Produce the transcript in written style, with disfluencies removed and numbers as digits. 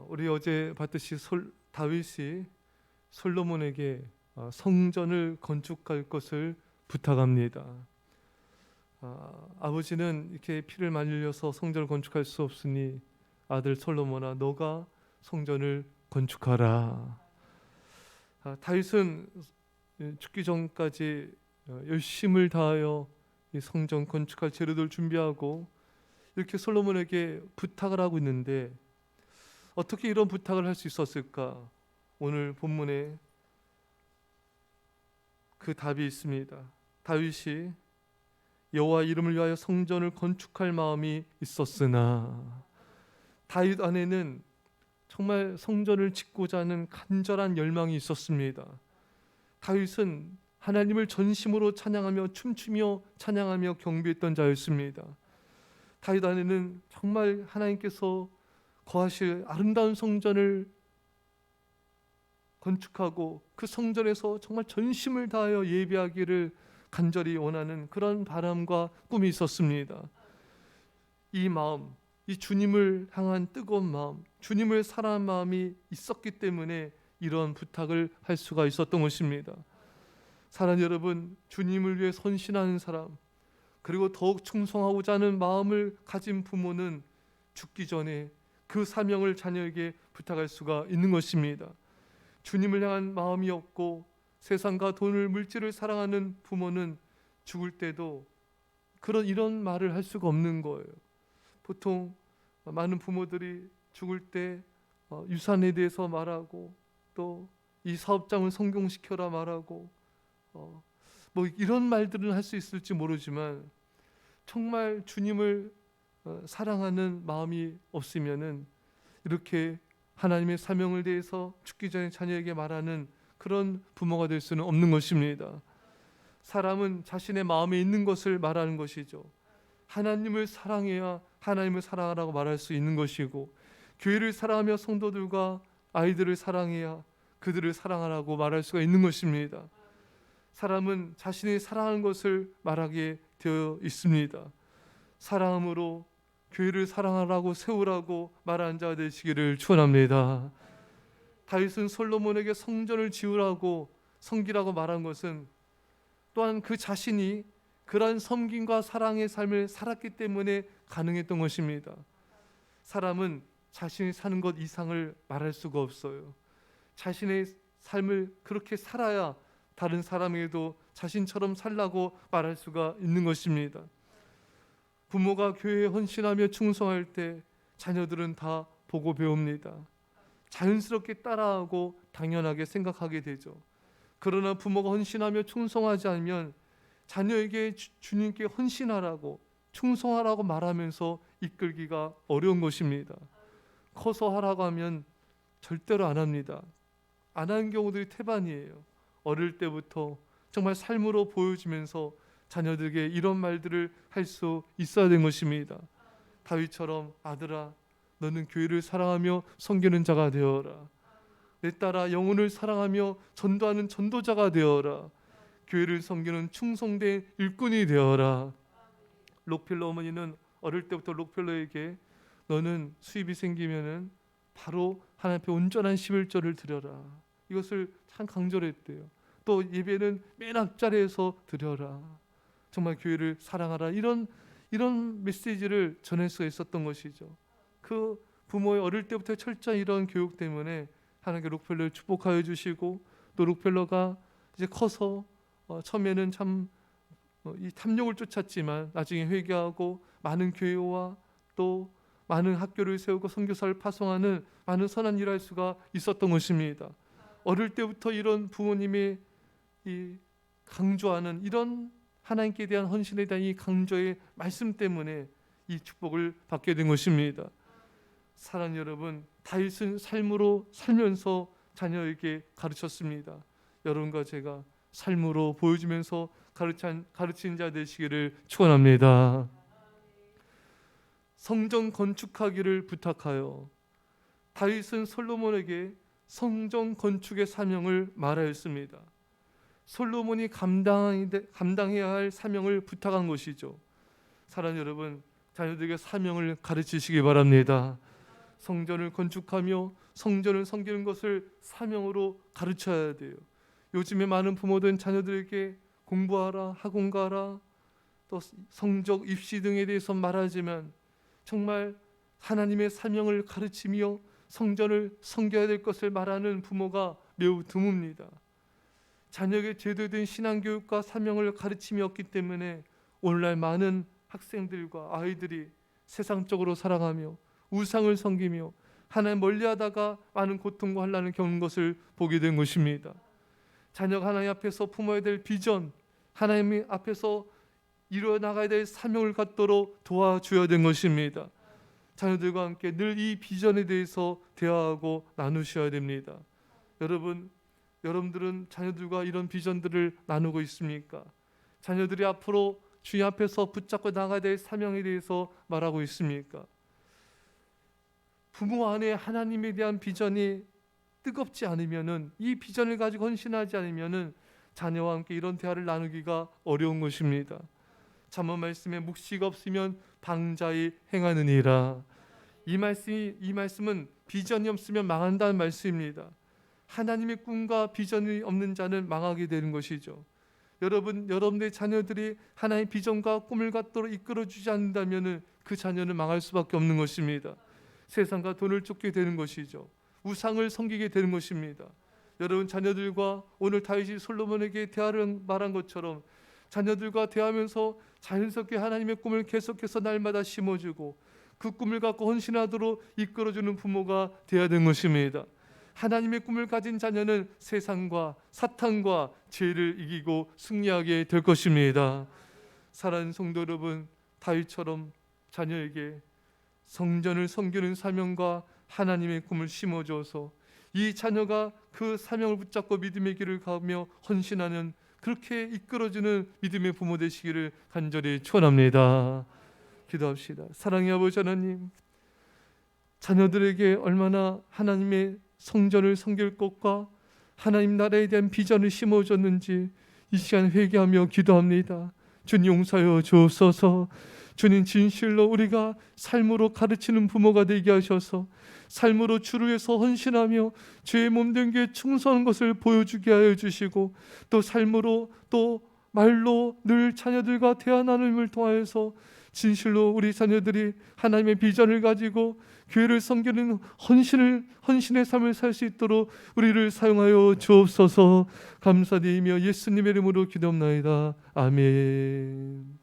우리 어제 봤듯이 다윗이 솔로몬에게 성전을 건축할 것을 부탁합니다. 아버지는 이렇게 피를 말려서 성전을 건축할 수 없으니 아들 솔로몬아, 너가 성전을 건축하라. 다윗은 죽기 전까지 열심을 다하여 이 성전 건축할 재료들 준비하고 이렇게 솔로몬에게 부탁을 하고 있는데, 어떻게 이런 부탁을 할 수 있었을까? 오늘 본문에 그 답이 있습니다. 다윗이 여호와 이름을 위하여 성전을 건축할 마음이 있었으나, 다윗 안에는 정말 성전을 짓고자 하는 간절한 열망이 있었습니다. 다윗은 하나님을 전심으로 찬양하며 춤추며 찬양하며 경배했던 자였습니다. 다윗 안에는 정말 하나님께서 거하실 아름다운 성전을 건축하고 그 성전에서 정말 전심을 다하여 예배하기를 간절히 원하는 그런 바람과 꿈이 있었습니다. 이 마음, 이 주님을 향한 뜨거운 마음, 주님을 사랑하는 마음이 있었기 때문에 이런 부탁을 할 수가 있었던 것입니다. 사랑하는 여러분, 주님을 위해 헌신하는 사람, 그리고 더욱 충성하고자 하는 마음을 가진 부모는 죽기 전에 그 사명을 자녀에게 부탁할 수가 있는 것입니다. 주님을 향한 마음이 없고 세상과 돈을, 물질을 사랑하는 부모는 죽을 때도 이런 말을 할 수가 없는 거예요. 보통 많은 부모들이 죽을 때 유산에 대해서 말하고, 또 이 사업장을 성공시켜라 말하고, 뭐 이런 말들은 할 수 있을지 모르지만, 정말 주님을 사랑하는 마음이 없으면은 이렇게 하나님의 사명을 대해서 죽기 전에 자녀에게 말하는 그런 부모가 될 수는 없는 것입니다. 사람은 자신의 마음에 있는 것을 말하는 것이죠. 하나님을 사랑해야 하나님을 사랑하라고 말할 수 있는 것이고, 교회를 사랑하며 성도들과 아이들을 사랑해야 그들을 사랑하라고 말할 수가 있는 것입니다. 사람은 자신이 사랑하는 것을 말하게 되어 있습니다. 사랑함으로 교회를 사랑하라고 세우라고 말하는 자가 되시기를 축원합니다. 다윗은 솔로몬에게 성전을 지으라고 섬기라고 말한 것은 또한 그 자신이 그러한 섬김과 사랑의 삶을 살았기 때문에 가능했던 것입니다. 사람은 자신이 사는 것 이상을 말할 수가 없어요. 자신의 삶을 그렇게 살아야 다른 사람에게도 자신처럼 살라고 말할 수가 있는 것입니다. 부모가 교회에 헌신하며 충성할 때 자녀들은 다 보고 배웁니다. 자연스럽게 따라하고 당연하게 생각하게 되죠. 그러나 부모가 헌신하며 충성하지 않으면 자녀에게 주님께 헌신하라고, 충성하라고 말하면서 이끌기가 어려운 것입니다. 커서 하라고 하면 절대로 안 합니다. 안 하는 경우들이 태반이에요. 어릴 때부터 정말 삶으로 보여주면서 자녀들에게 이런 말들을 할 수 있어야 되는 것입니다. 다윗처럼 아들아, 너는 교회를 사랑하며 섬기는 자가 되어라. 내 딸아, 영혼을 사랑하며 전도하는 전도자가 되어라. 교회를 섬기는 충성된 일꾼이 되어라. 록필러 어머니는 어릴 때부터 록필러에게 너는 수입이 생기면은 바로 하나님 앞에 온전한 11조를 드려라. 이것을 참 강조했대요. 또 예배는 맨 앞자리에서 드려라. 정말 교회를 사랑하라. 이런 메시지를 전할 수가 있었던 것이죠. 그 부모의 어릴 때부터 철저한 이런 교육 때문에 하나님께 록펠러를 축복하여 주시고, 또 록펠러가 이제 커서 처음에는 참 이 탐욕을 쫓았지만 나중에 회개하고 많은 교회와 또 많은 학교를 세우고 선교사를 파송하는 많은 선한 일을 할 수가 있었던 것입니다. 어릴 때부터 이런 부모님의 이 강조하는 이런 하나님께 대한 헌신에 대한 이 강조의 말씀 때문에 이 축복을 받게 된 것입니다. 사랑하는 여러분, 다윗은 삶으로 살면서 자녀에게 가르쳤습니다. 여러분과 제가 삶으로 보여주면서 가르친 자 되시기를 축원합니다. 성전 건축하기를 부탁하여 다윗은 솔로몬에게 성전 건축의 사명을 말하였습니다. 솔로몬이 감당해야 할 사명을 부탁한 것이죠. 사랑하는 여러분, 자녀들에게 사명을 가르치시기 바랍니다. 성전을 건축하며 성전을 섬기는 것을 사명으로 가르쳐야 돼요. 요즘에 많은 부모들은 자녀들에게 공부하라, 학원 가라, 또 성적, 입시 등에 대해서 말하지만 정말 하나님의 사명을 가르치며 성전을 섬겨야 될 것을 말하는 부모가 매우 드뭅니다. 자녀에게 제대로 된 신앙교육과 사명을 가르침이 없기 때문에 오늘날 많은 학생들과 아이들이 세상적으로 살아가며 우상을 섬기며 하나님 멀리하다가 많은 고통과 환난을 겪는 것을 보게 된 것입니다. 자녀가 하나님 앞에서 품어야 될 비전, 하나님 앞에서 이루어 나가야 될 사명을 갖도록 도와줘야 된 것입니다. 자녀들과 함께 늘 이 비전에 대해서 대화하고 나누셔야 됩니다. 여러분들은 자녀들과 이런 비전들을 나누고 있습니까? 자녀들이 앞으로 주님 앞에서 붙잡고 나가야 될 사명에 대해서 말하고 있습니까? 부모 안에 하나님에 대한 비전이 뜨겁지 않으면은, 이 비전을 가지고 헌신하지 않으면은 자녀와 함께 이런 대화를 나누기가 어려운 것입니다. 잠언 말씀에 묵시가 없으면 방자히 행하느니라. 이 말씀은 비전이 없으면 망한다는 말씀입니다. 하나님의 꿈과 비전이 없는 자는 망하게 되는 것이죠. 여러분들의 자녀들이 하나님의 비전과 꿈을 갖도록 이끌어주지 않는다면 그 자녀는 망할 수밖에 없는 것입니다. 세상과 돈을 쫓게 되는 것이죠. 우상을 섬기게 되는 것입니다. 여러분 자녀들과 오늘 다윗이 솔로몬에게 대화를 말한 것처럼 자녀들과 대하면서 자연스럽게 하나님의 꿈을 계속해서 날마다 심어주고 그 꿈을 갖고 헌신하도록 이끌어주는 부모가 되어야 되는 것입니다. 하나님의 꿈을 가진 자녀는 세상과 사탄과 죄를 이기고 승리하게 될 것입니다. 사랑하는 성도 여러분, 다윗처럼 자녀에게 성전을 섬기는 사명과 하나님의 꿈을 심어줘서 이 자녀가 그 사명을 붙잡고 믿음의 길을 가며 헌신하는, 그렇게 이끌어주는 믿음의 부모 되시기를 간절히 축원합니다. 기도합시다. 사랑의 아버지 하나님, 자녀들에게 얼마나 하나님의 성전을 섬길 것과 하나님 나라에 대한 비전을 심어줬는지 이 시간 회개하며 기도합니다. 주님 용서하여 주옵소서. 주님 진실로 우리가 삶으로 가르치는 부모가 되게 하셔서 삶으로 주를 위해서 헌신하며 죄의 몸된 게 충성한 것을 보여주게 하여 주시고, 또 삶으로 또 말로 늘 자녀들과 대화 나눔을 통하여서 진실로 우리 자녀들이 하나님의 비전을 가지고 교회를 섬기는 헌신의 삶을 살 수 있도록 우리를 사용하여 주옵소서. 감사드리며 예수님의 이름으로 기도합나이다. 아멘.